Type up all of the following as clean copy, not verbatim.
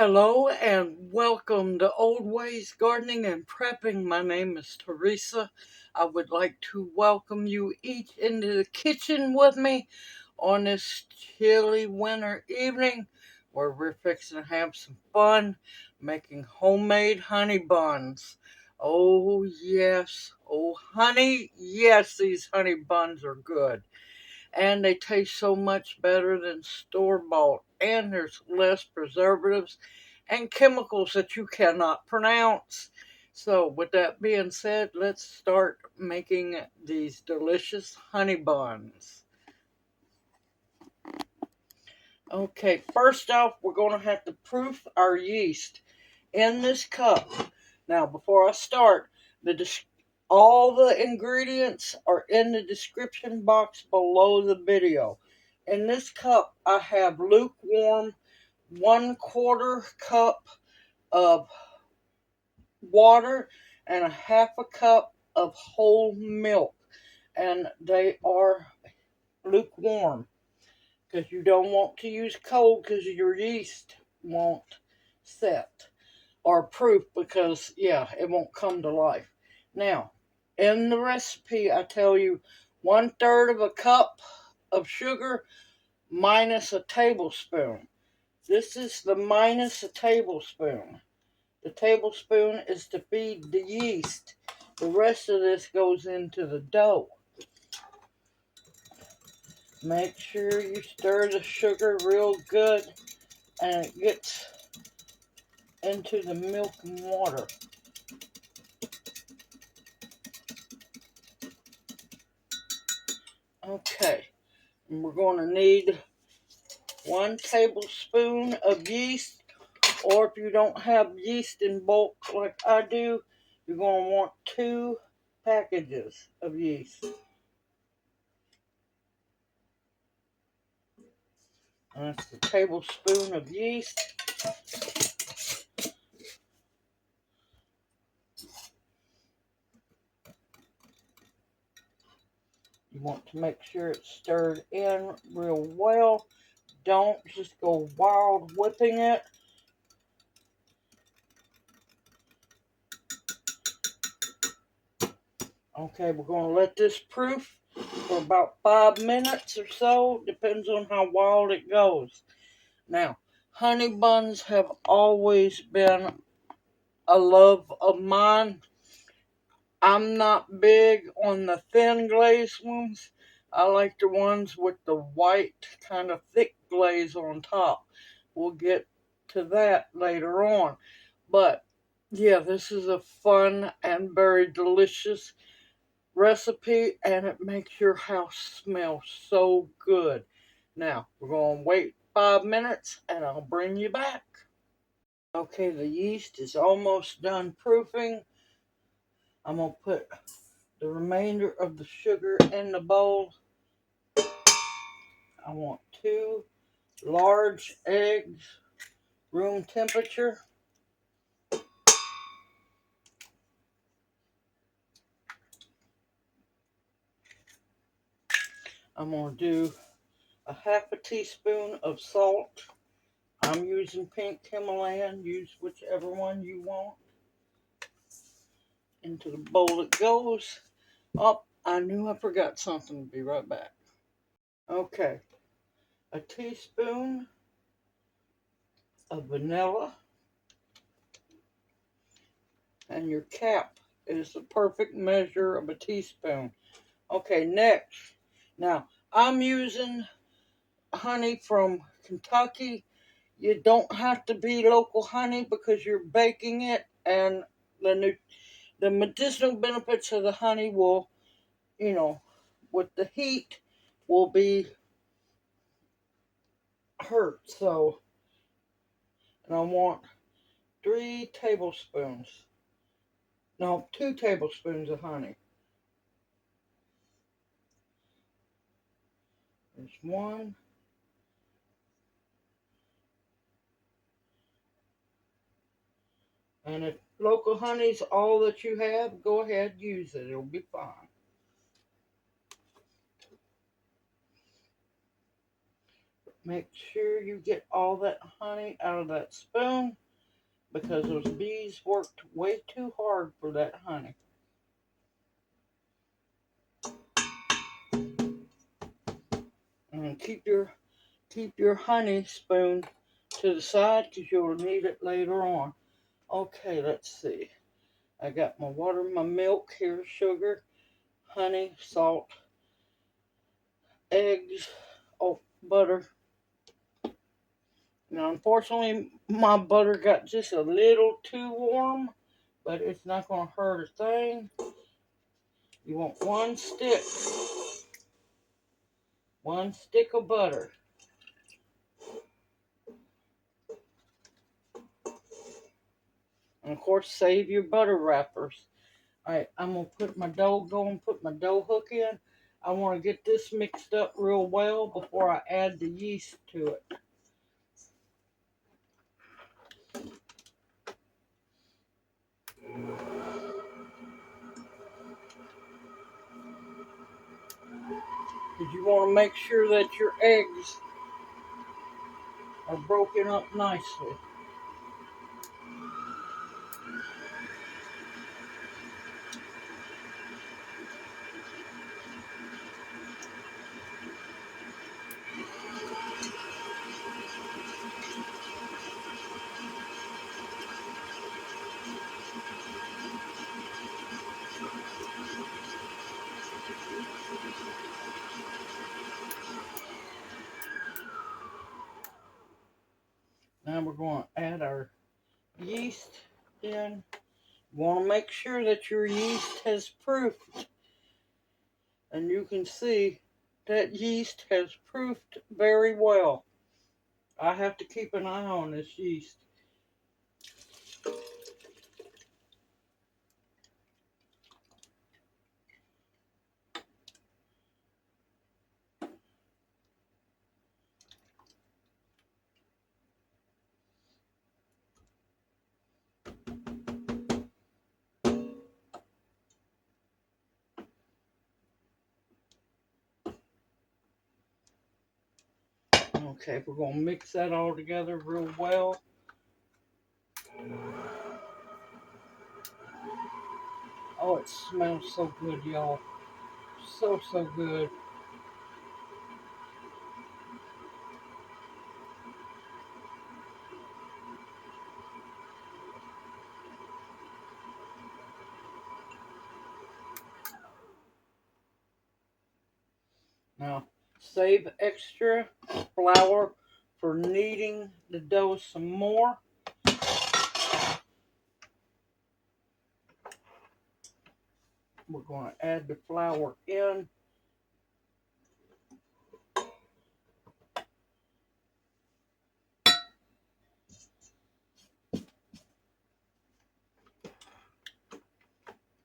Hello and welcome to Old Ways Gardening and Prepping. My name is Teresa. I would like to welcome you each into the kitchen with me on this chilly winter evening where we're fixing to have some fun making homemade honey buns. Oh yes, oh honey, yes, these honey buns are good. And they taste so much better than store-bought, and there's less preservatives and chemicals that you cannot pronounce. So with that being said, let's start making these delicious honey buns. Okay, first off, we're going to have to proof our yeast in this cup. Now, before I start, all the ingredients are in the description box below the video. In this cup, I have lukewarm 1/4 cup of water and a half a cup of whole milk. And they are lukewarm because you don't want to use cold because your yeast won't set. Or proof because, yeah, it won't come to life. Now, in the recipe, I tell you 1/3 of a cup of sugar minus a tablespoon. This is the minus a tablespoon. The tablespoon is to feed the yeast. The rest of this goes into the dough. Make sure you stir the sugar real good and it gets into the milk and water. Okay, and we're going to need 1 tablespoon of yeast, or if you don't have yeast in bulk like I do, you're going to want 2 packages of yeast. And that's the tablespoon of yeast. You want to make sure it's stirred in real well. Don't just go wild whipping it. Okay, we're going to let this proof for about 5 minutes or so. Depends on how wild it goes. Now, honey buns have always been a love of mine. I'm not big on the thin glaze ones. I like the ones with the white kind of thick glaze on top. We'll get to that later on. But yeah, this is a fun and very delicious recipe, and it makes your house smell so good. Now, we're going to wait 5 minutes and I'll bring you back. Okay, the yeast is almost done proofing. I'm going to put the remainder of the sugar in the bowl. I want 2 large eggs, room temperature. I'm going to do a 1/2 teaspoon of salt. I'm using pink Himalayan. Use whichever one you want. Into the bowl it goes. Oh, I knew I forgot something. Be right back. Okay, a teaspoon of vanilla, and your cap is the perfect measure of a teaspoon. Okay, next. Now, I'm using honey from Kentucky. You don't have to be local honey because you're baking it, and the medicinal benefits of the honey will, with the heat, will be hurt. So, and I want 3 tablespoons. No, 2 tablespoons of honey. There's 1. And if local honey's all that you have, go ahead, use it. It'll be fine. Make sure you get all that honey out of that spoon because those bees worked way too hard for that honey. And keep your honey spoon to the side because you'll need it later on. Okay, let's see. I got my water, my milk, here's sugar, honey, salt, eggs, oh, butter. Now, unfortunately, my butter got just a little too warm, but it's not going to hurt a thing. You want one stick of butter. And of course, save your butter wrappers. Alright, I'm going to put my dough hook in. I want to get this mixed up real well before I add the yeast to it. Because you want to make sure that your eggs are broken up nicely. Now we're going to add our yeast in. You want to make sure that your yeast has proofed. And you can see that yeast has proofed very well. I have to keep an eye on this yeast. Okay, we're going to mix that all together real well. Oh, it smells so good, y'all. So, so good. Now, save extra flour for kneading the dough some more. We're going to add the flour in.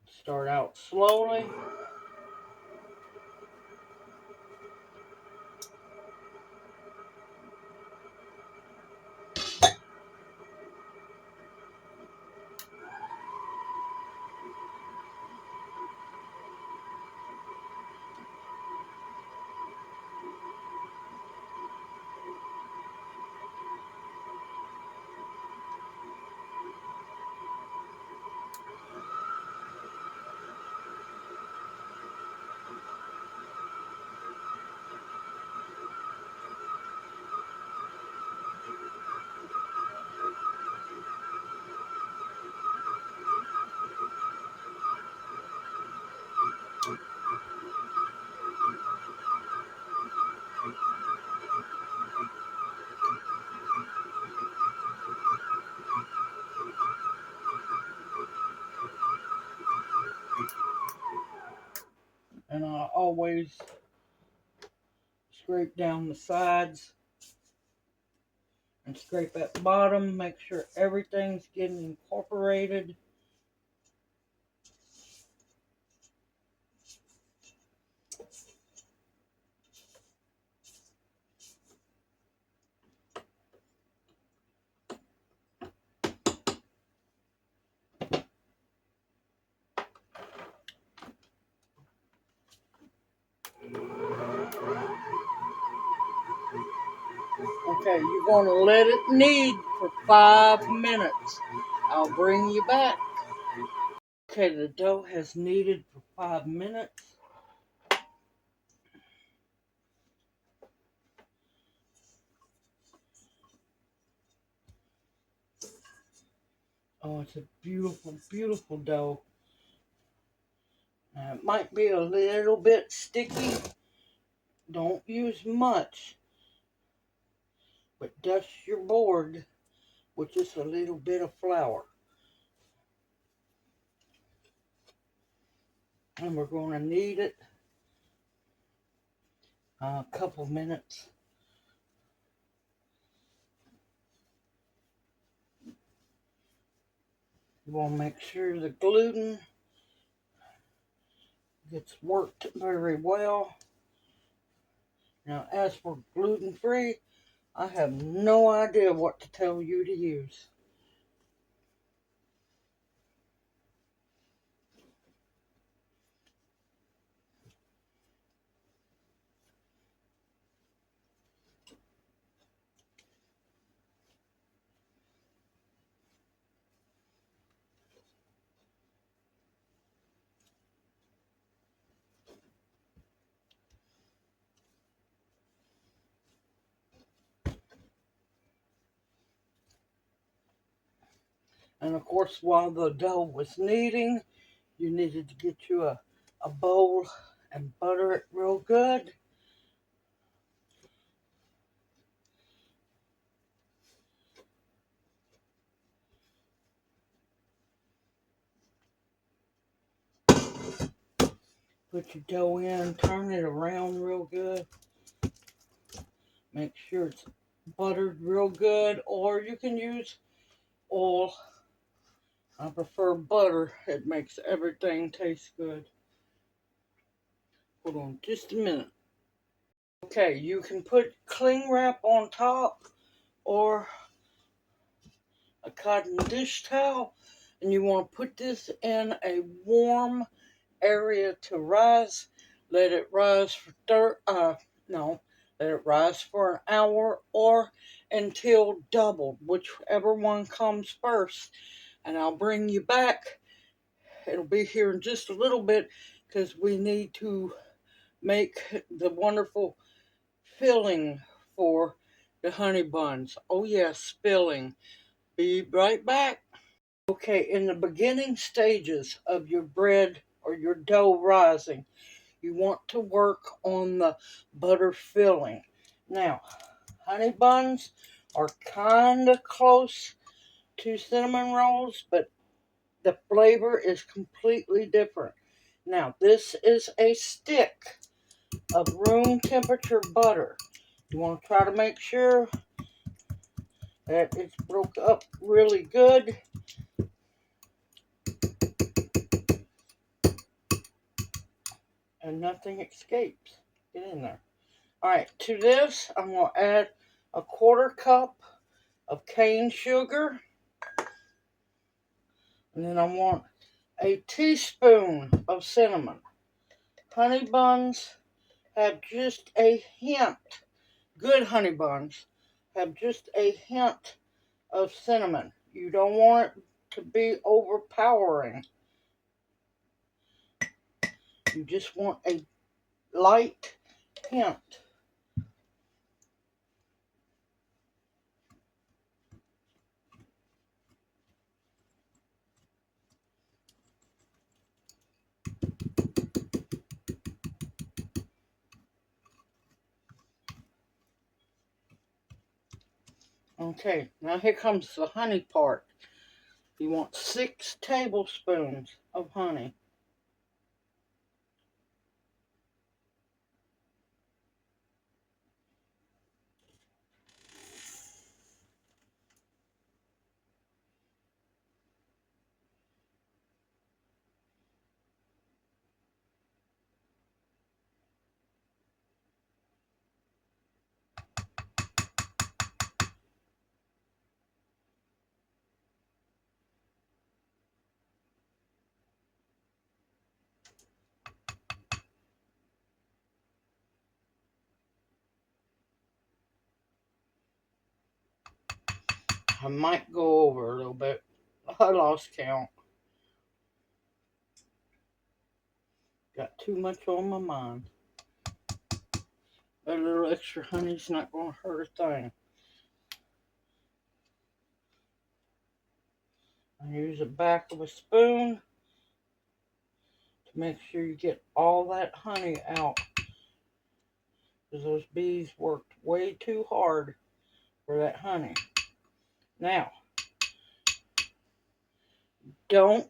Start out slowly. And I always scrape down the sides and scrape at the bottom. Make sure everything's getting incorporated. Okay, you're going to let it knead for 5 minutes. I'll bring you back. Okay, the dough has kneaded for 5 minutes. Oh, it's a beautiful, beautiful dough. Now, it might be a little bit sticky. Don't use much, but dust your board with just a little bit of flour. And we're going to knead it a couple minutes. You want to make sure the gluten gets worked very well. Now, as for gluten-free, I have no idea what to tell you to use. And of course, while the dough was kneading, you needed to get you a bowl and butter it real good. Put your dough in, turn it around real good. Make sure it's buttered real good, or you can use oil. I prefer butter. It makes everything taste good. Hold on just a minute. Okay, you can put cling wrap on top or a cotton dish towel, and you want to put this in a warm area to rise. Let it rise for let it rise for an hour or until doubled, whichever one comes first. And I'll bring you back. It'll be here in just a little bit because we need to make the wonderful filling for the honey buns. Oh yes, filling. Be right back. Okay, in the beginning stages of your bread or your dough rising, you want to work on the butter filling. Now, honey buns are kind of close to cinnamon rolls, but the flavor is completely different. Now, this is a stick of room temperature butter. You want to try to make sure that it's broke up really good. And nothing escapes. Get in there. Alright, to this, I'm going to add a 1/4 cup of cane sugar. And then I want a teaspoon of cinnamon. Honey buns have just a hint. Good honey buns have just a hint of cinnamon. You don't want it to be overpowering. You just want a light hint. Okay, now here comes the honey part. You want 6 tablespoons of honey. I might go over a little bit. I lost count. Got too much on my mind. That little extra honey's not going to hurt a thing. I use the back of a spoon to make sure you get all that honey out. Because those bees worked way too hard for that honey. Now, don't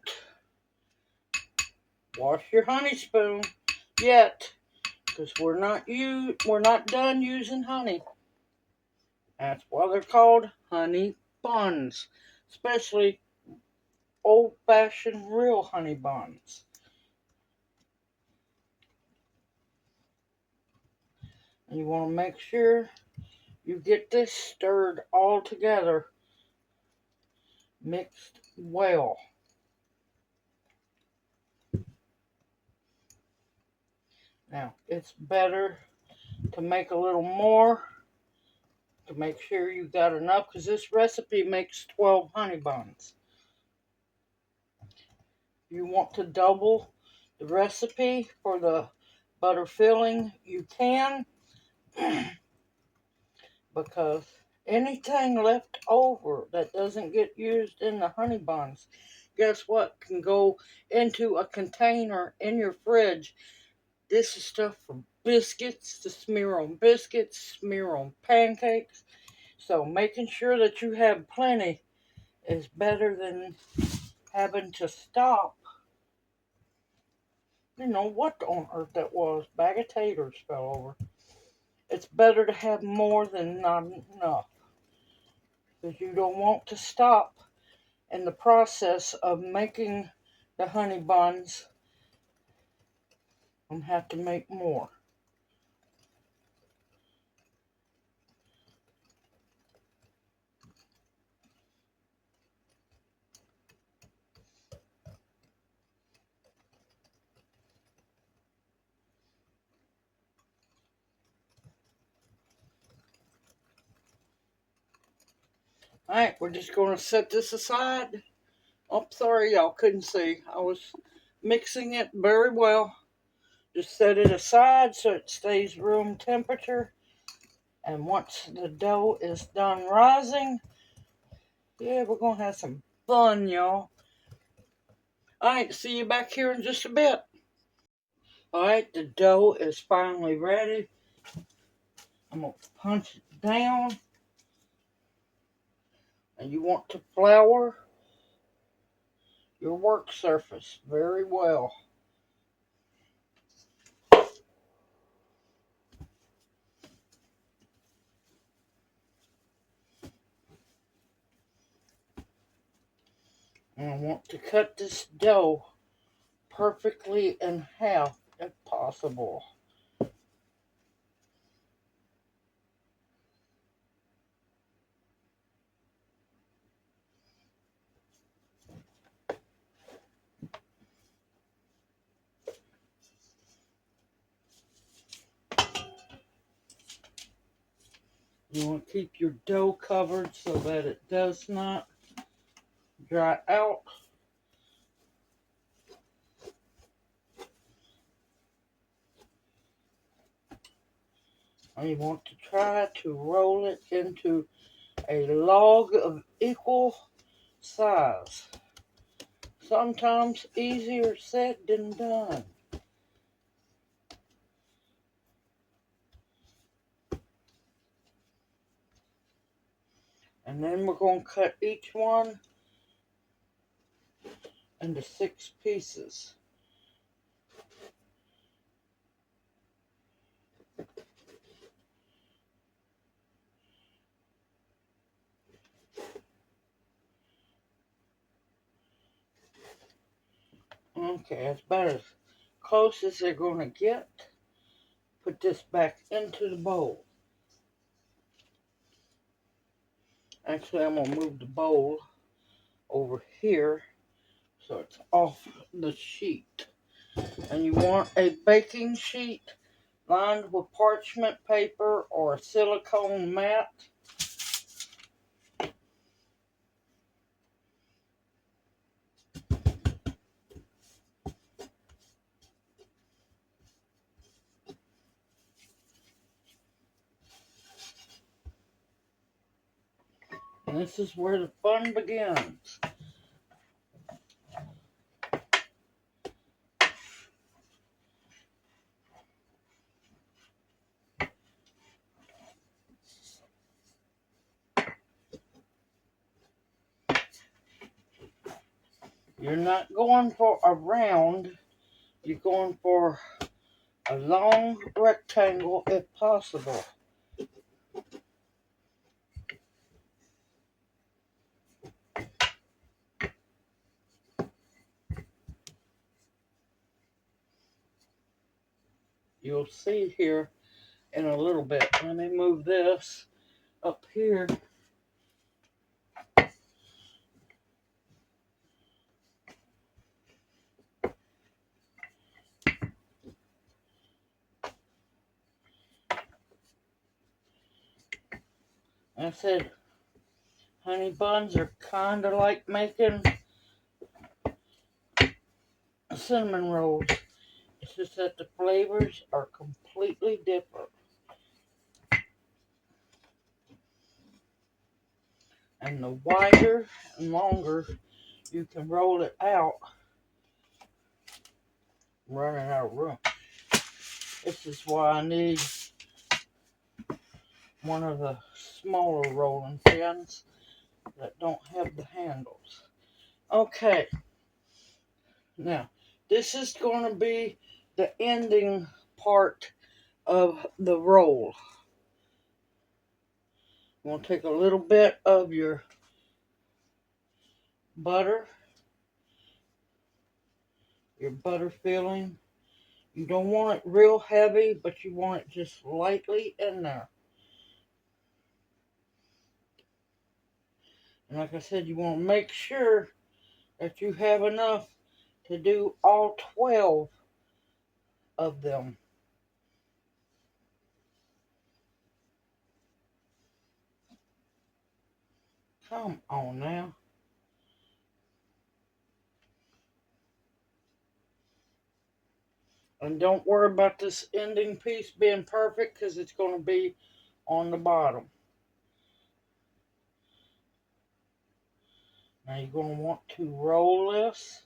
wash your honey spoon yet, because we're not done using honey. That's why they're called honey buns, especially old-fashioned real honey buns. And you want to make sure you get this stirred all together, mixed well. Now, it's better to make a little more to make sure you got enough, because this recipe makes 12 honey buns. You want to double the recipe for the butter filling, you can, because anything left over that doesn't get used in the honey buns, guess what, can go into a container in your fridge. This is stuff for biscuits, to smear on biscuits, smear on pancakes. So making sure that you have plenty is better than having to stop. You know what on earth that was? Bag of taters fell over. It's better to have more than not enough, because you don't want to stop in the process of making the honey buns and have to make more. Alright, we're just going to set this aside. Oh, sorry y'all couldn't see. I was mixing it very well. Just set it aside so it stays room temperature. And once the dough is done rising, yeah, we're going to have some fun, y'all. Alright, see you back here in just a bit. Alright, the dough is finally ready. I'm going to punch it down. And you want to flour your work surface very well. And I want to cut this dough perfectly in half if possible. You want to keep your dough covered so that it does not dry out. And you want to try to roll it into a log of equal size. Sometimes easier said than done. And then we're going to cut each one into 6 pieces. Okay, that's about as close as they're going to get. Put this back into the bowl. Actually, I'm going to move the bowl over here so it's off the sheet. And you want a baking sheet lined with parchment paper or a silicone mat. And this is where the fun begins. You're not going for a round, you're going for a long rectangle if possible. You'll see here in a little bit. Let me move this up here. I said, honey buns are kind of like making cinnamon rolls. It's just that the flavors are completely different. And the wider and longer you can roll it out, I'm running out of room. This is why I need one of the smaller rolling pins that don't have the handles. Okay, now this is going to be the ending part of the roll. You want to take a little bit of your butter, your butter filling. You don't want it real heavy, but you want it just lightly in there. And like I said, you want to make sure that you have enough to do all 12 of them. Come on now. And don't worry about this ending piece being perfect because it's going to be on the bottom. Now you're going to want to roll this.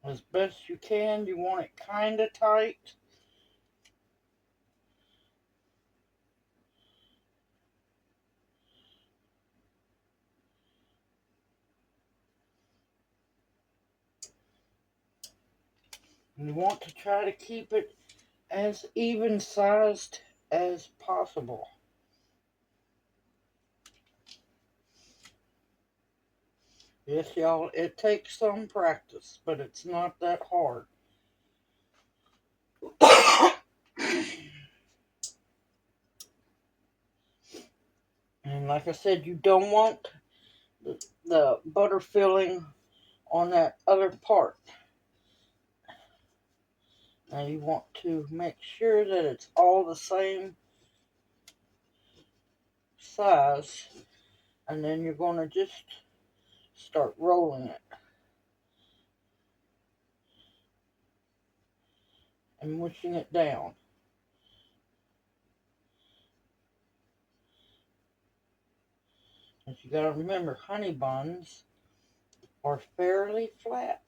As best you can. You want it kind of tight. And you want to try to keep it as even sized as possible. Yes, y'all, it takes some practice, but it's not that hard. And like I said, you don't want the butter filling on that other part. Now you want to make sure that it's all the same size, and then you're going to just start rolling it and mushing it down. But you got to remember, honey buns are fairly flat.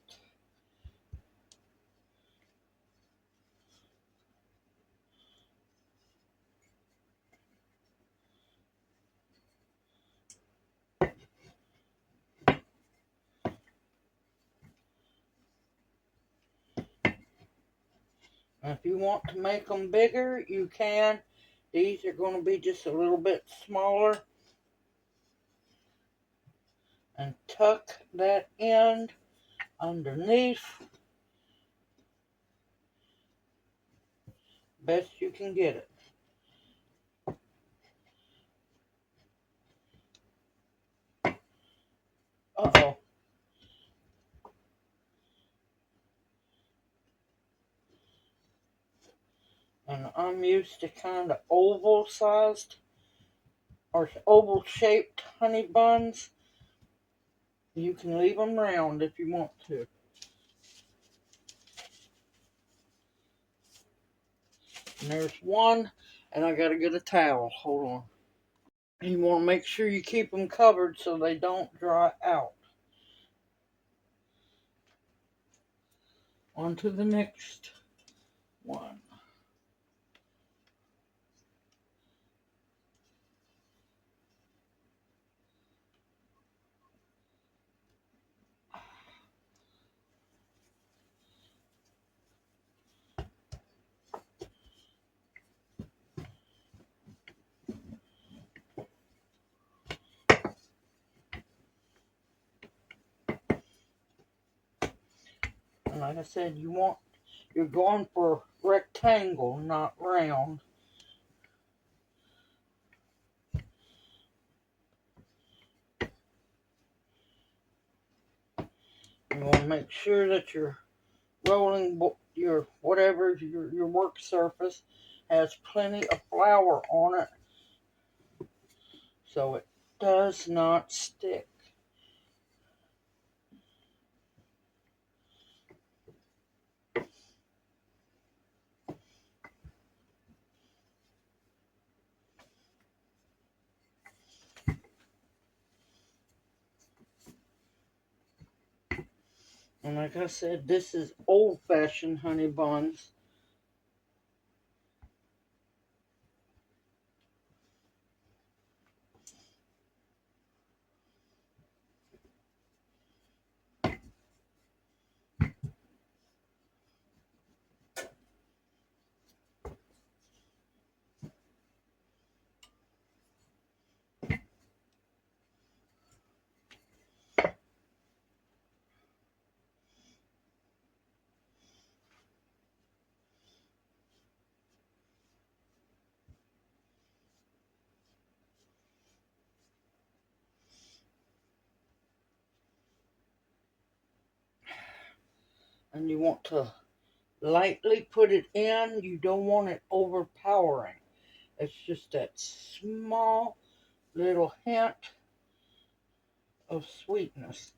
And if you want to make them bigger, you can. These are going to be just a little bit smaller. And tuck that end underneath. Best you can get it. Uh-oh. And I'm used to kind of oval-sized or oval-shaped honey buns. You can leave them round if you want to. And there's one, and I gotta get a towel. Hold on. And you want to make sure you keep them covered so they don't dry out. On to the next one. And like I said, you're going for rectangle, not round. You want to make sure that you're rolling your whatever your work surface has plenty of flour on it so it does not stick. And like I said, this is old-fashioned honey buns. And you want to lightly put it in. You don't want it overpowering. It's just that small little hint of sweetness.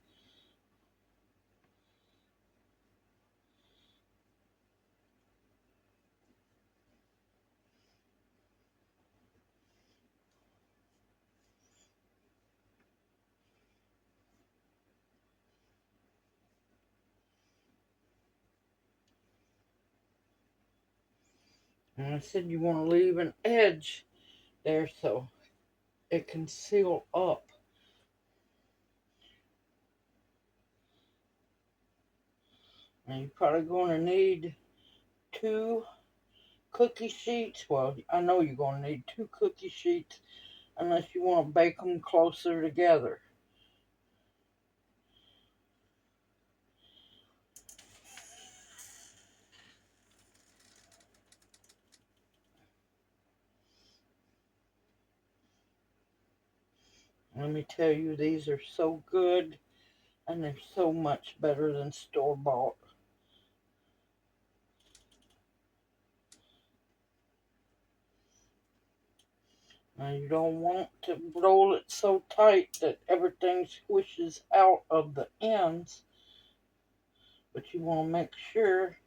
And I said you want to leave an edge there so it can seal up. And you're probably going to need 2 cookie sheets. Well, I know you're going to need 2 cookie sheets unless you want to bake them closer together. Let me tell you, these are so good and they're so much better than store-bought. Now you don't want to roll it so tight that everything squishes out of the ends, but you want to make sure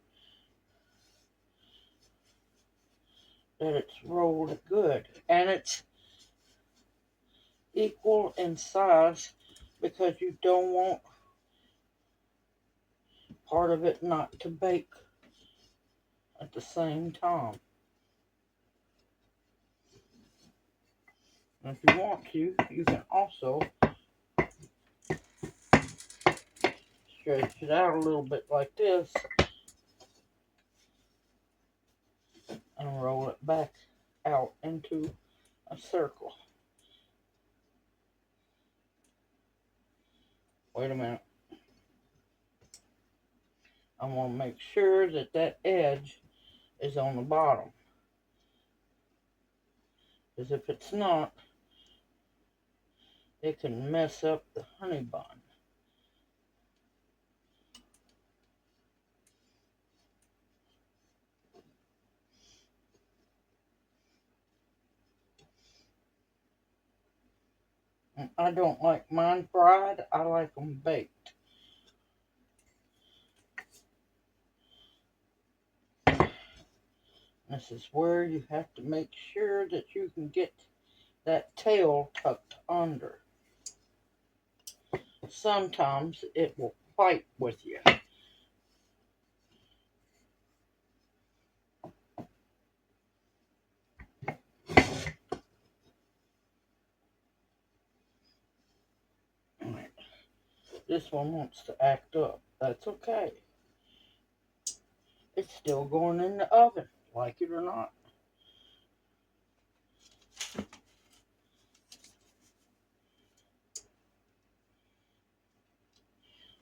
that it's rolled good and it's equal in size, because you don't want part of it not to bake at the same time. And if you want to, you can also stretch it out a little bit like this and roll it back out into a circle. Wait a minute. I want to make sure that that edge is on the bottom, because if it's not, it can mess up the honey bun. And I don't like mine fried, I like them baked. And This is where you have to make sure that you can get that tail tucked under. Sometimes it will fight with you. Alright. This one wants to act up. That's okay. It's still going in the oven, like it or not.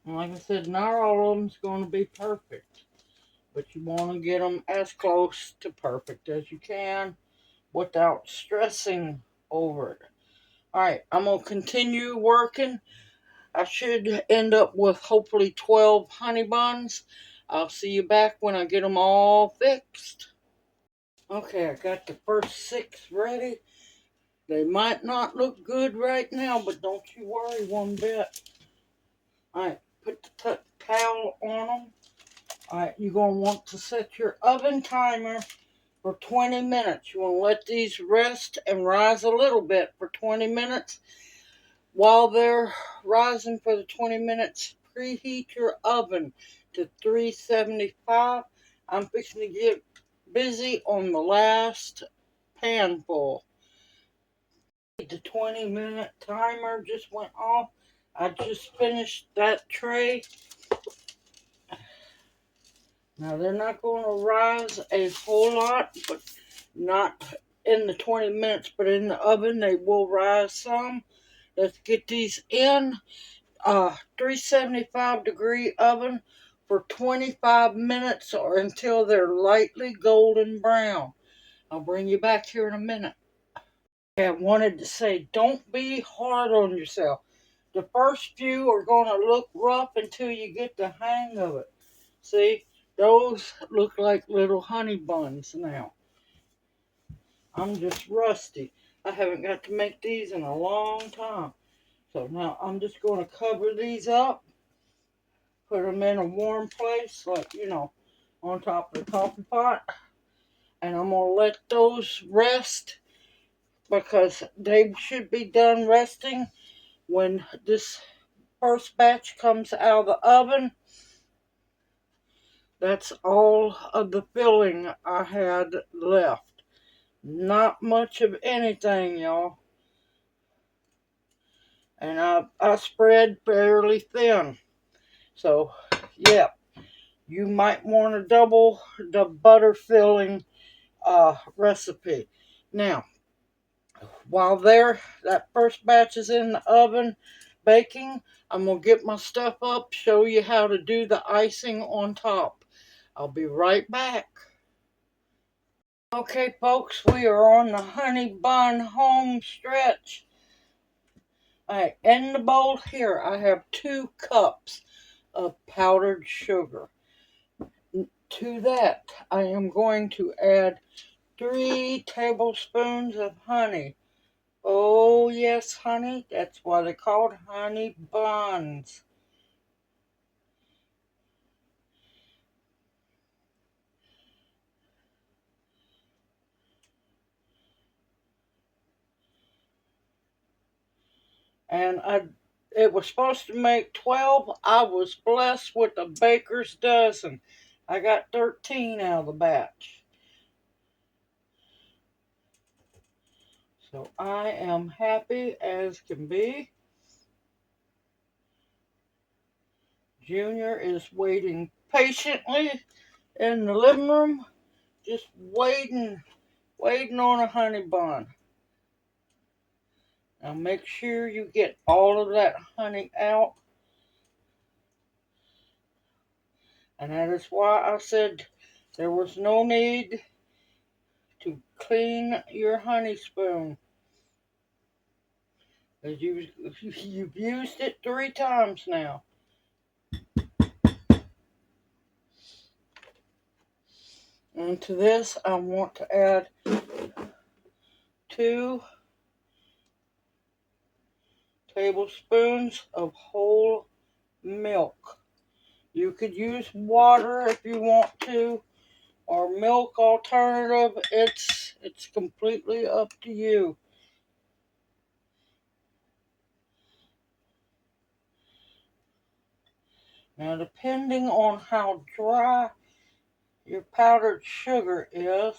And like I said, not all of them's going to be perfect, but you want to get them as close to perfect as you can without stressing over it. Alright, I'm going to continue working. I should end up with hopefully 12 honey buns. I'll see you back when I get them all fixed. Okay, I got the first 6 ready. They might not look good right now, but don't you worry one bit. Alright, put the towel on them. Alright, you're going to want to set your oven timer for 20 minutes. You want to let these rest and rise a little bit for 20 minutes. While they're rising for the 20 minutes, preheat your oven to 375. I'm fixing to get busy on the last pan full. The 20-minute timer just went off. I just finished that tray. Now they're not going to rise a whole lot, but not in the 20 minutes, but in the oven they will rise some. Let's get these in 375 degree oven for 25 minutes or until they're lightly golden brown. I'll bring you back here in a minute. I wanted to say, don't be hard on yourself. The first few are going to look rough until you get the hang of it. See, those look like little honey buns now. I'm just rusty. I haven't got to make these in a long time. So now I'm just going to cover these up. Put them in a warm place, like, on top of the coffee pot. And I'm going to let those rest because they should be done resting when this first batch comes out of the oven. That's all of the filling I had left. Not much of anything, y'all. And I spread fairly thin. So, yeah. You might want to double the butter filling recipe. Now, while that first batch is in the oven baking, I'm going to get my stuff up, show you how to do the icing on top. I'll be right back. Okay, folks, we are on the honey bun home stretch. Alright, in the bowl here, I have 2 cups of powdered sugar. To that, I am going to add 3 tablespoons of honey. Oh, yes, honey. That's why they're called honey buns. And it was supposed to make 12. I was blessed with a baker's dozen. I got 13 out of the batch. So I am happy as can be. Junior is waiting patiently in the living room, just waiting on a honey bun. Now make sure you get all of that honey out. And that is why I said there was no need to clean your honey spoon. Because you've used it 3 times now. And to this, I want to add 2 tablespoons of whole milk. You could use water if you want to, or milk alternative. It's completely up to you. Now, depending on how dry your powdered sugar is,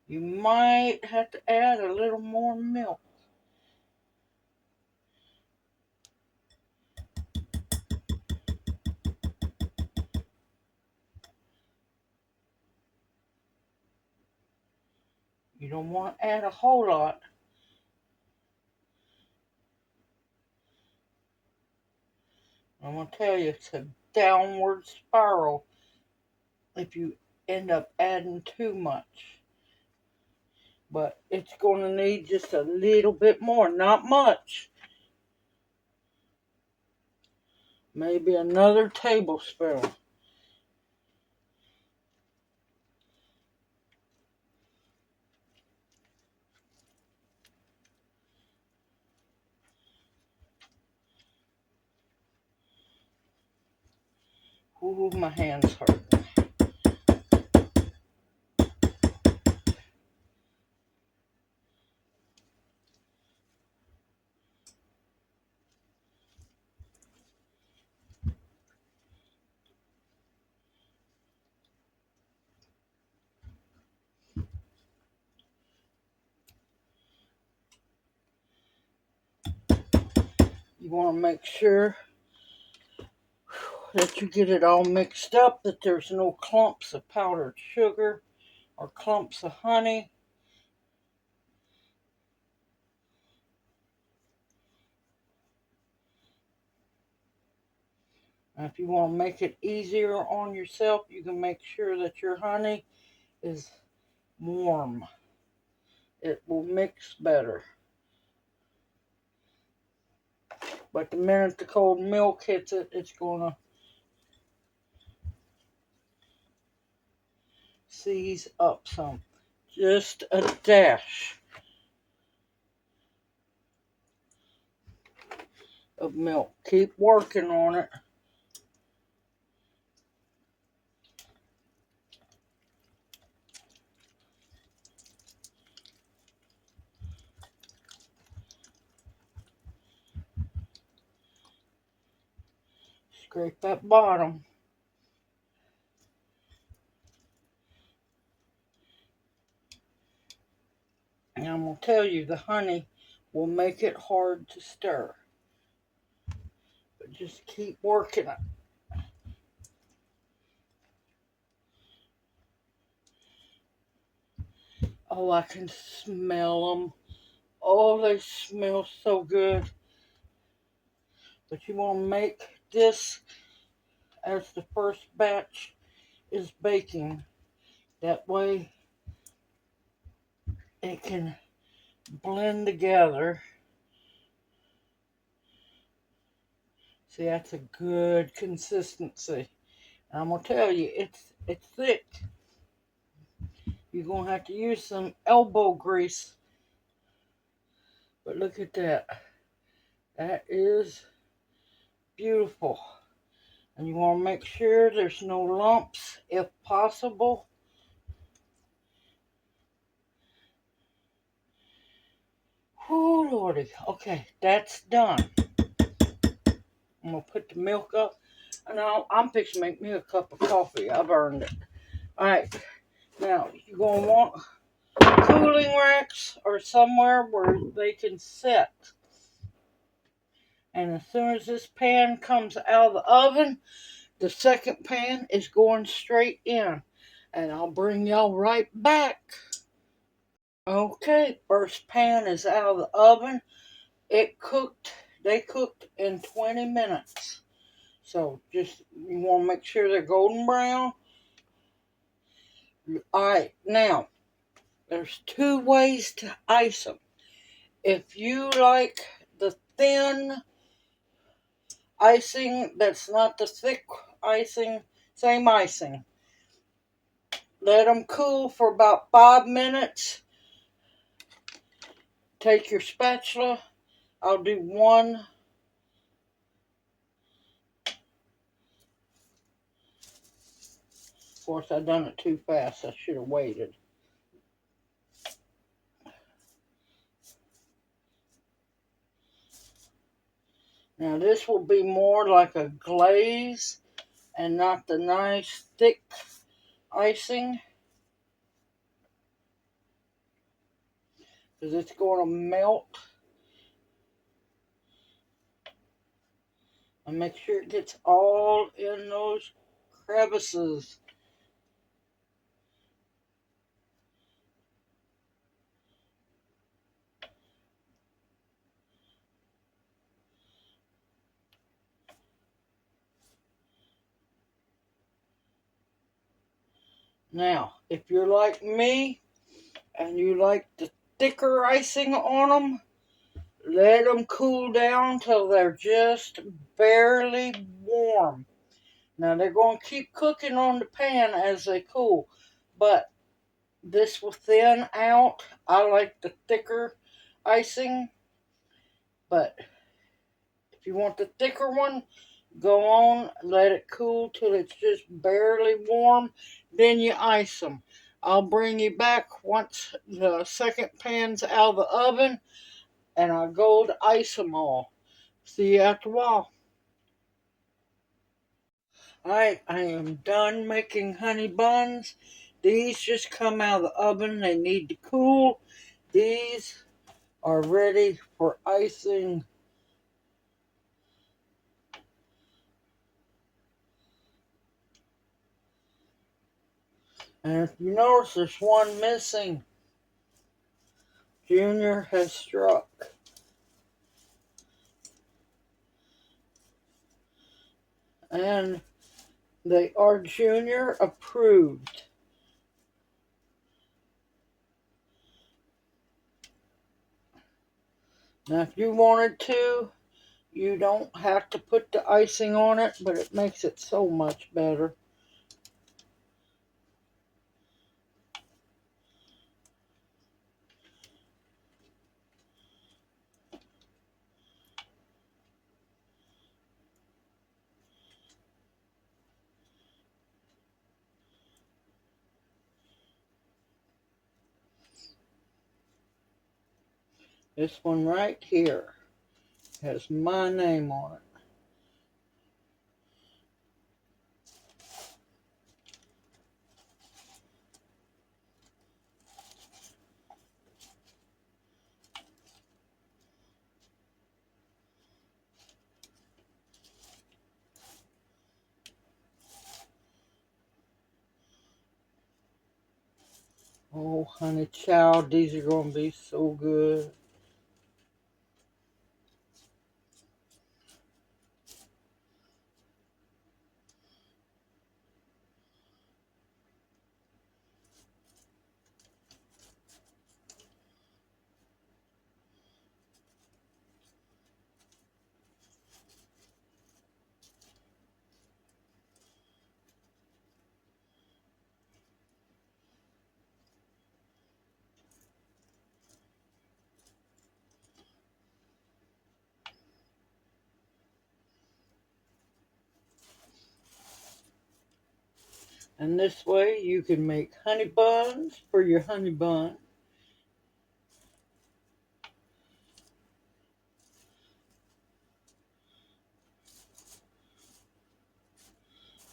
you might have to add a little more milk. You don't want to add a whole lot. I'm going to tell you, it's a downward spiral if you end up adding too much. But it's going to need just a little bit more, not much. Maybe another tablespoon. Ooh, my hands hurt. You want to make sure that you get it all mixed up, that there's no clumps of powdered sugar or clumps of honey. Now, if you want to make it easier on yourself, you can make sure that your honey is warm. It will mix better. But the minute the cold milk hits it, it's going to seize up some. Just a dash of milk. Keep working on it. Scrape that bottom. And I'm going to tell you, the honey will make it hard to stir. But just keep working it. Oh, I can smell them. Oh, they smell so good. But you want to make this as the first batch is baking. That way it can blend together. See, that's a good consistency. And I'm going to tell you, it's thick. You're going to have to use some elbow grease. But look at that. That is beautiful. And you want to make sure there's no lumps if possible. Oh, Lordy. Okay, that's done. I'm going to put the milk up. And I'm fixing to make me a cup of coffee. I've earned it. Alright. Now, you're going to want cooling racks or somewhere where they can set. And as soon as this pan comes out of the oven, the second pan is going straight in. And I'll bring y'all right back. Okay, first pan is out of the oven. They cooked in 20 minutes. So just, you want to make sure they're golden brown. Alright, now, there's two ways to ice them. If you like the thin icing, that's not the thick icing, same icing. Let them cool for about 5 minutes. Take your spatula. I'll do one. course, I done it too fast. I should have waited. Now this will be more like a glaze and not the nice thick icing, because it's going to melt. And make sure it gets all in those crevices. Now, if you're like me and you like the thicker icing on them, let them cool down till they're just barely warm. Now, they're going to keep cooking on the pan as they cool, but this will thin out. I like the thicker icing, but if you want the thicker one, go on, let it cool till it's just barely warm, then you ice them. I'll bring you back once the second pan's out of the oven, and I'll go to ice them all. See you after a while. Alright, I am done making honey buns. These just come out of the oven. They need to cool. These are ready for icing. And if you notice, there's one missing. Junior has struck. And they are Junior approved. Now, if you wanted to, you don't have to put the icing on it, but it makes it so much better. This one right here has my name on it. Oh, honey child, these are going to be so good. And this way you can make honey buns for your honey bun.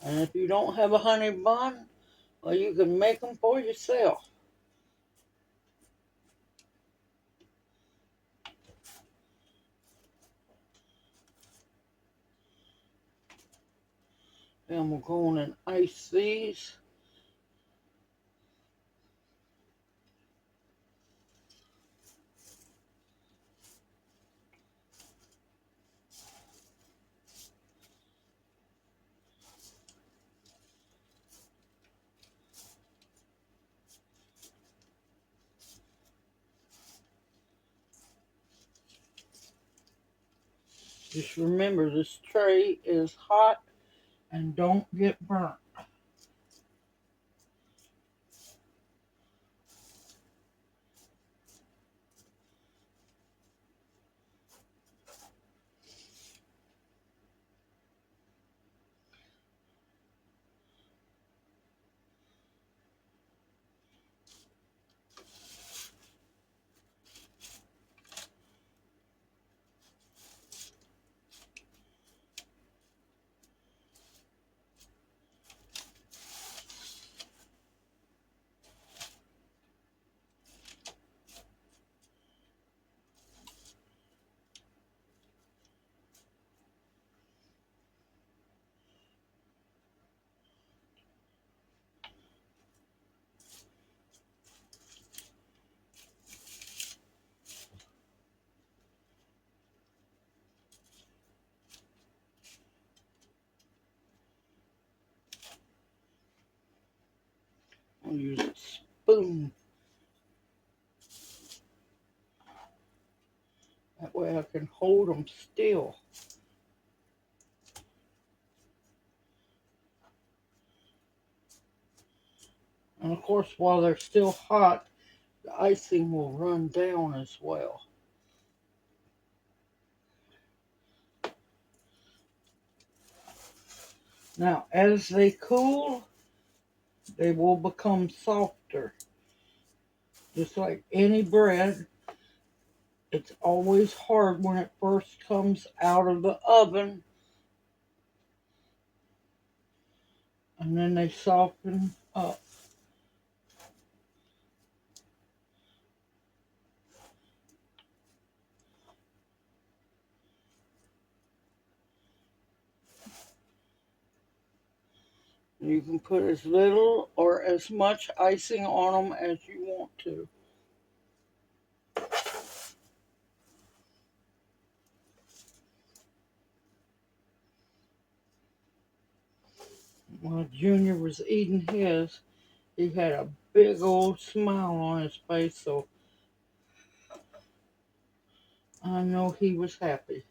And if you don't have a honey bun, well, you can make them for yourself. Then we'll go on and ice these. Just remember, this tray is hot and don't get burnt. gonna use a spoon. That way I can hold them still. And of course, while they're still hot, the icing will run down as well. Now, as they cool, they will become softer. Just like any bread, it's always hard when it first comes out of the oven. And then they soften up. You can put as little or as much icing on them as you want to. While Junior was eating his, he had a big old smile on his face, so I know he was happy.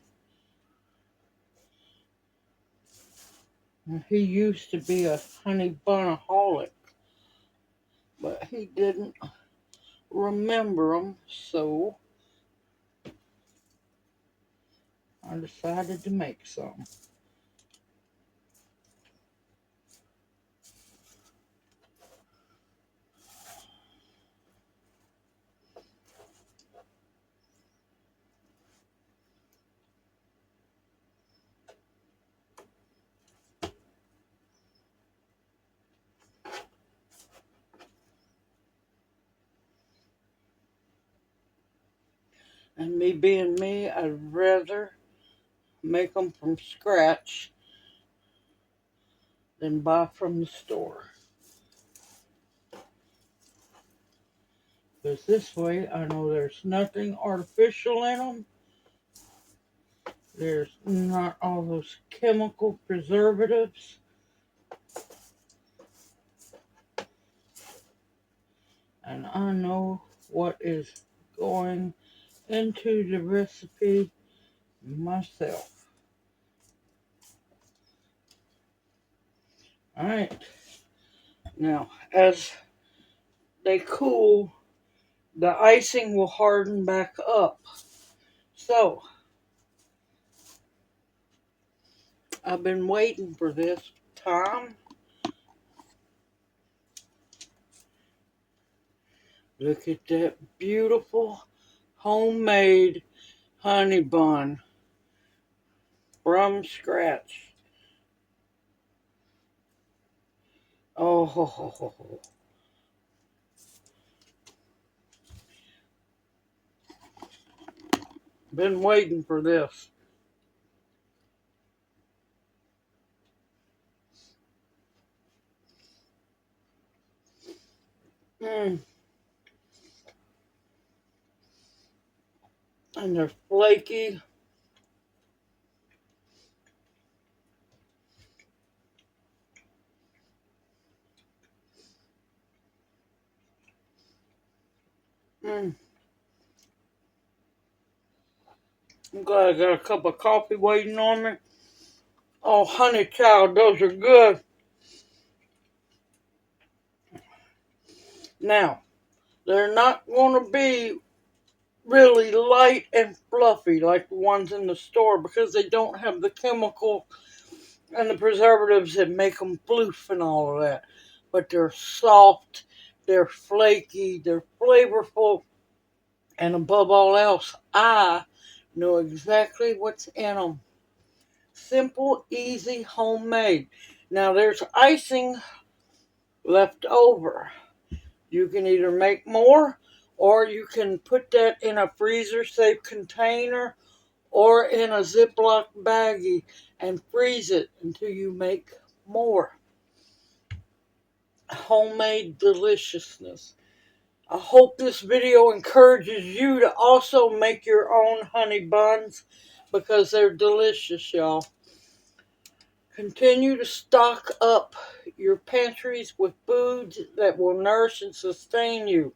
And he used to be a honey bunaholic, but he didn't remember them, so I decided to make some. And me being me, I'd rather make them from scratch than buy from the store. Because this way, I know there's nothing artificial in them. There's not all those chemical preservatives. And I know what is going into the recipe myself. Alright, now as they cool, the icing will harden back up. So, I've been waiting for this time. Look at that beautiful homemade honey bun from scratch. Oh, ho, ho, ho, ho. Been waiting for this. And they're flaky. I'm glad I got a cup of coffee waiting on me. Oh, honey child, those are good. Now, they're not going to be really light and fluffy like the ones in the store because they don't have the chemical and the preservatives that make them floof and all of that. But they're soft, they're flaky, they're flavorful, and above all else, I know exactly what's in them. Simple, easy, homemade. Now there's icing left over. You can either make more, or you can put that in a freezer-safe container or in a Ziploc baggie and freeze it until you make more. Homemade deliciousness. I hope this video encourages you to also make your own honey buns because they're delicious, y'all. Continue to stock up your pantries with foods that will nourish and sustain you,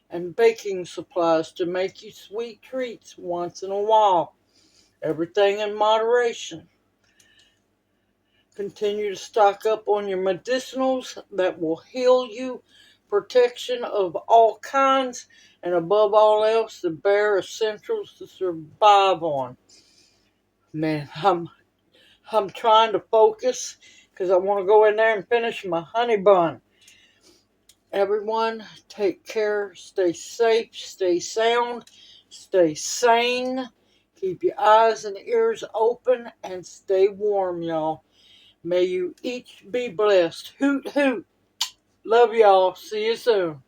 and baking supplies to make you sweet treats once in a while. Everything in moderation. Continue to stock up on your medicinals that will heal you, protection of all kinds, and above all else, the bare essentials to survive on. Man, I'm trying to focus because I want to go in there and finish my honey bun. Everyone, take care, stay safe, stay sound, stay sane, keep your eyes and ears open, and stay warm, y'all. May you each be blessed. Hoot, hoot. Love y'all. See you soon.